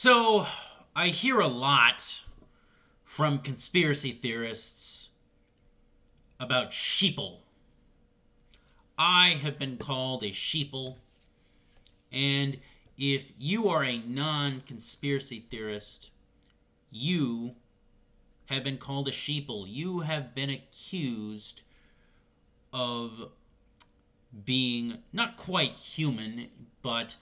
So, I hear a lot from conspiracy theorists about sheeple. I have been called a sheeple, and if you are a non-conspiracy theorist, you have been called a sheeple. You have been accused of being not quite human, but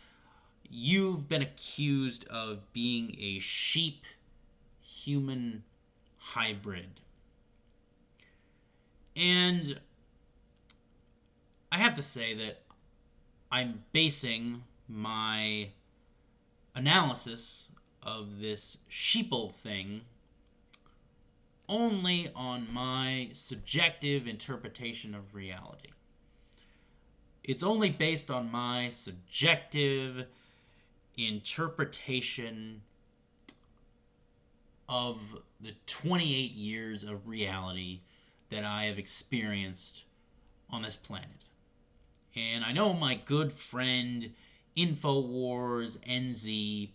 you've been accused of being a sheep human hybrid. And I have to say that I'm basing my analysis of this sheeple thing only on my subjective interpretation of reality. It's only based on my subjective interpretation of the 28 years of reality that I have experienced on this planet. And I know my good friend InfoWars NZ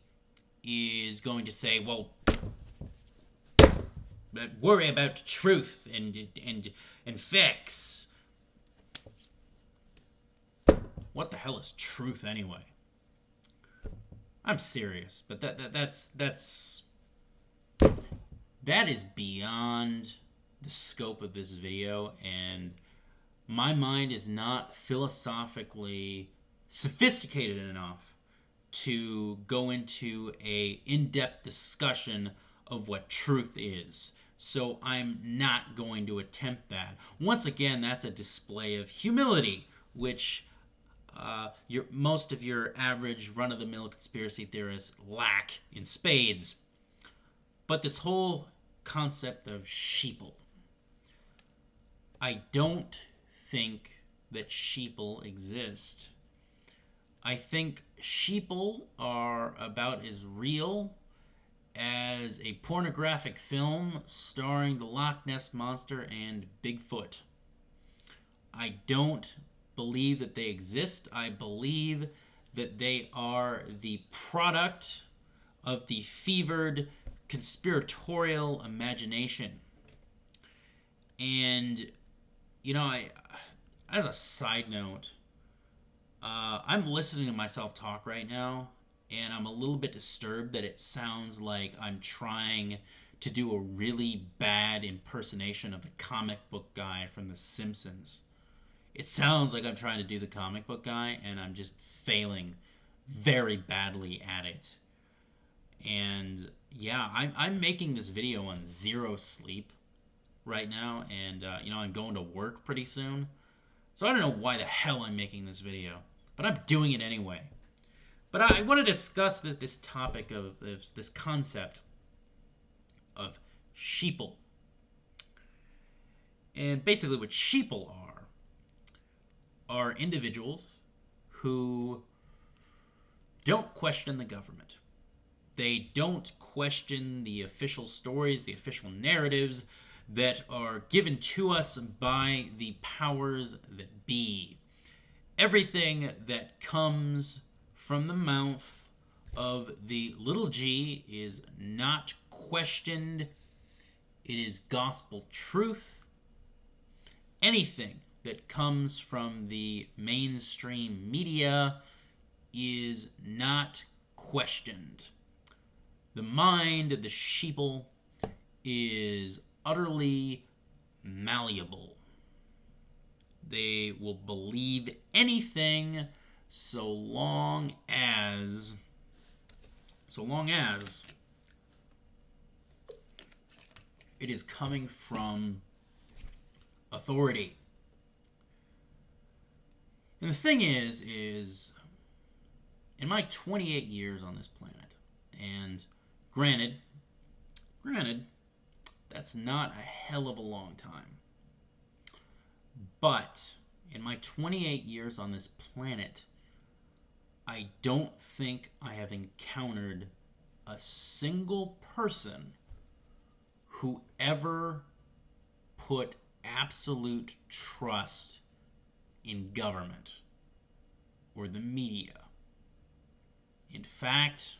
is going to say, well, worry about truth and facts. What the hell is truth anyway? I'm serious, but that is beyond the scope of this video, and my mind is not philosophically sophisticated enough to go into a in-depth discussion of what truth is. So I'm not going to attempt that. Once again, that's a display of humility, which most of your average run-of-the-mill conspiracy theorists lack in spades. But this whole concept of sheeple, I don't think that sheeple exist. I think sheeple are about as real as a pornographic film starring the Loch Ness Monster and Bigfoot. I don't believe that they exist. I believe that they are the product of the fevered conspiratorial imagination. And, you know, as a side note, I'm listening to myself talk right now, and I'm a little bit disturbed that it sounds like I'm trying to do a really bad impersonation of the comic book guy from The Simpsons. It sounds like I'm trying to do the comic book guy, and I'm just failing very badly at it. And yeah, I'm making this video on zero sleep right now, and I'm going to work pretty soon. So I don't know why the hell I'm making this video, but I'm doing it anyway. But I want to discuss this topic of this concept of sheeple. And basically what sheeple are individuals who don't question the government. They don't question the official stories, the official narratives that are given to us by the powers that be. Everything that comes from the mouth of the little g is not questioned. It is gospel truth. Anything that comes from the mainstream media is not questioned. The mind of the sheeple is utterly malleable. They will believe anything so long as it is coming from authority. And the thing is in my 28 years on this planet, and granted, that's not a hell of a long time. But in my 28 years on this planet, I don't think I have encountered a single person who ever put absolute trust in government or the media. In fact,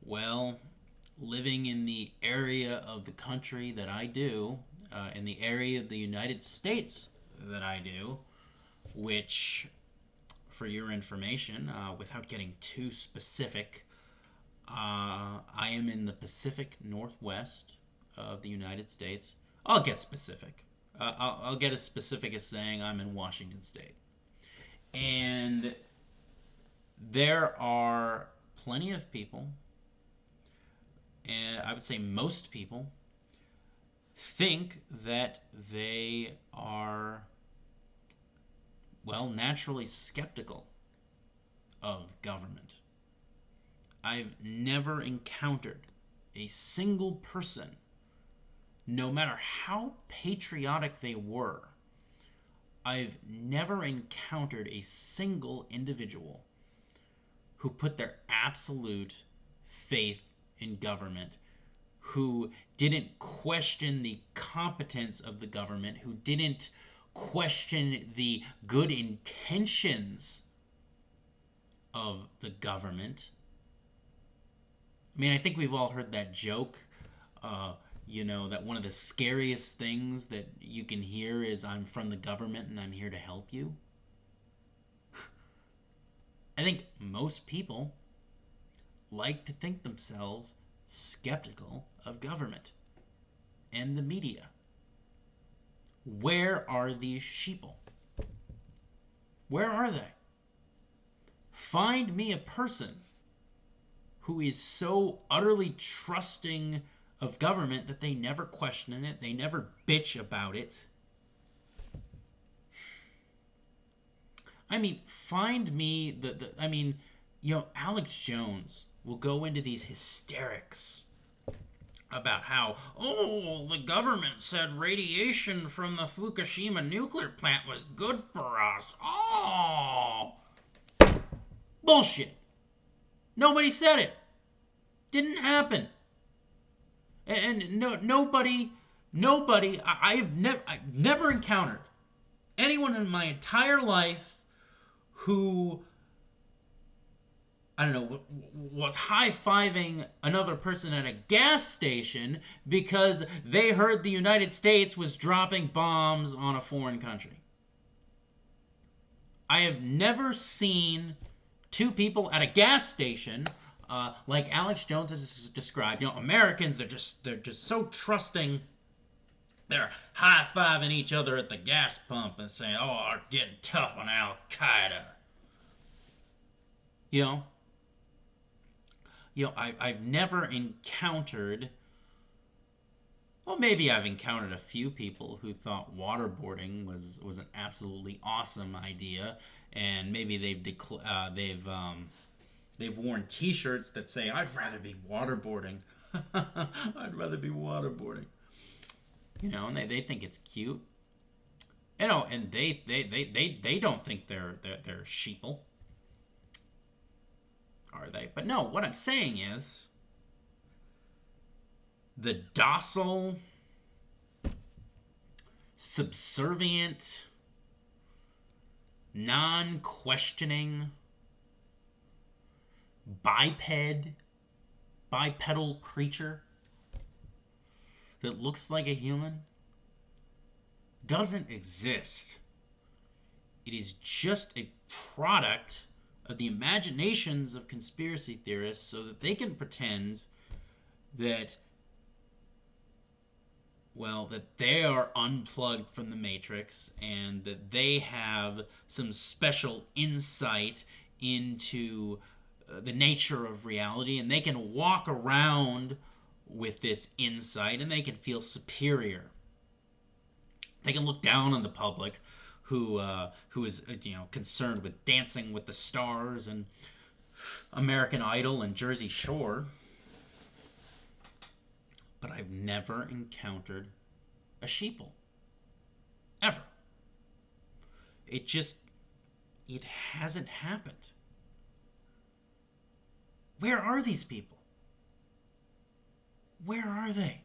Well, living in the area of the country that I do, in the area of the United States that I do, which, for your information, without getting too specific, I am in the Pacific Northwest of the United States. I'll get specific. I'll get as specific as saying I'm in Washington State. And there are plenty of people, and I would say most people, think that they are, well, naturally skeptical of government. I've never encountered a single person, no matter how patriotic they were, I've never encountered a single individual who put their absolute faith in government, who didn't question the competence of the government, who didn't question the good intentions of the government. I mean, I think we've all heard that joke, that one of the scariest things that you can hear is, I'm from the government and I'm here to help you. I think most people like to think themselves skeptical of government and the media. Where are these sheeple? Where are they? Find me a person who is so utterly trusting of government that they never question it, they never bitch about it. I mean, find me Alex Jones will go into these hysterics about how, the government said radiation from the Fukushima nuclear plant was good for us. Oh! Bullshit. Nobody said it. Didn't happen. And nobody, I've never encountered anyone in my entire life who, I don't know, was high-fiving another person at a gas station because they heard the United States was dropping bombs on a foreign country. I have never seen two people at a gas station, like Alex Jones has described. Americans, they're just so trusting. They're high-fiving each other at the gas pump and saying, we're getting tough on Al-Qaeda. I've never encountered, well, maybe I've encountered a few people who thought waterboarding was an absolutely awesome idea, and maybe they've worn T-shirts that say, "I'd rather be waterboarding." I'd rather be waterboarding. And they think it's cute. And they don't think they're sheeple. Are they? But no, what I'm saying is, the docile, subservient, non-questioning, bipedal creature that looks like a human doesn't exist. It is just a product of the imaginations of conspiracy theorists so that they can pretend that, that they are unplugged from the Matrix and that they have some special insight into the nature of reality, and they can walk around with this insight and they can feel superior. They can look down on the public who is concerned with Dancing with the Stars and American Idol and Jersey Shore. But I've never encountered a sheeple. Ever. It hasn't happened. Where are these people? Where are they?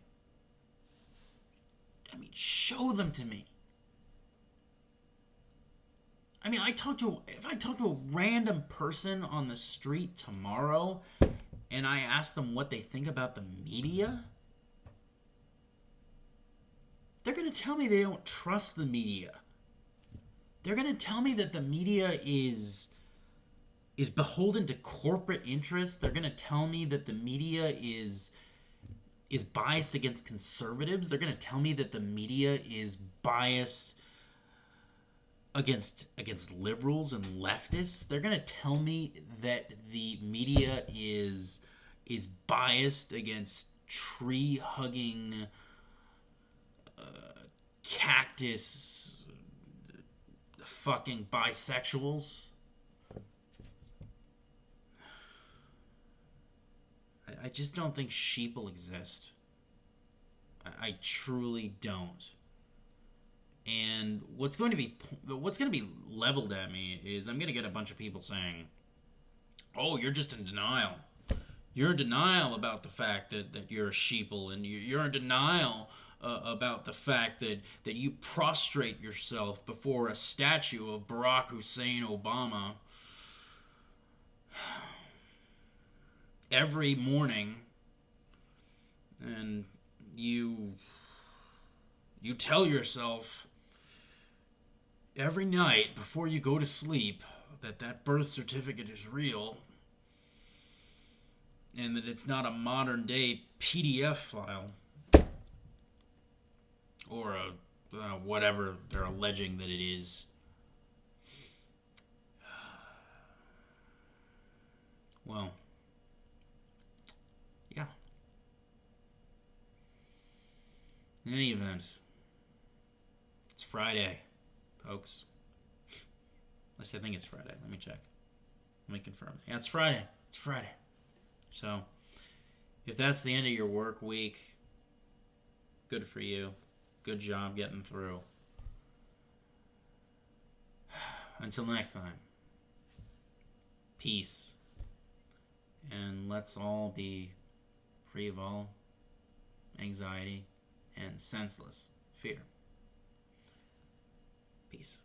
I mean, show them to me. I mean, if I talk to a random person on the street tomorrow, and I ask them what they think about the media, they're going to tell me they don't trust the media. They're going to tell me that the media is beholden to corporate interests. They're going to tell me that the media is biased against conservatives. They're going to tell me that the media is biased against liberals and leftists. They're going to tell me that the media is biased against tree hugging cactus fucking bisexuals. I just don't think sheeple exist. I truly don't. And what's going to be leveled at me is I'm going to get a bunch of people saying, "Oh, you're just in denial. You're in denial about the fact that you're a sheeple, and you're in denial about the fact that you prostrate yourself before a statue of Barack Hussein Obama every morning, and you tell yourself every night before you go to sleep that birth certificate is real and that it's not a modern day PDF file or whatever they're alleging that it is." Well, yeah. In any event, it's Friday, folks. At least I think it's Friday. Let me check. Let me confirm. Yeah, it's Friday. It's Friday. So, if that's the end of your work week, good for you. Good job getting through. Until next time, peace. And let's all be free of all anxiety and senseless fear. Peace.